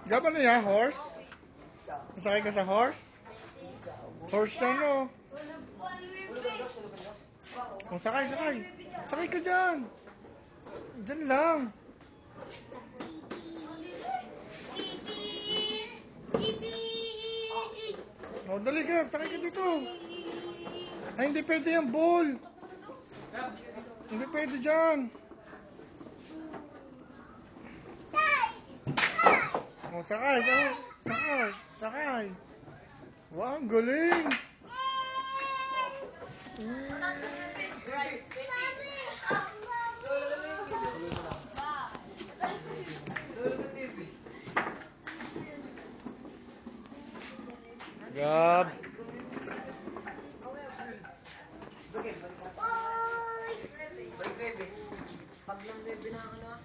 Gaba na ya, horse? Masakay ka sa horse? Horse yan, no? O, sakay, sakay. Sakay ka dyan. Dyan lang. O, dali ka. Sakay ka dito. Ay, hindi pwede yung ball. Hindi pwede dyan. O, sakay, sakay. Sakay, sakay. Wow, ang galing. Gab. Pag lang bebe na ano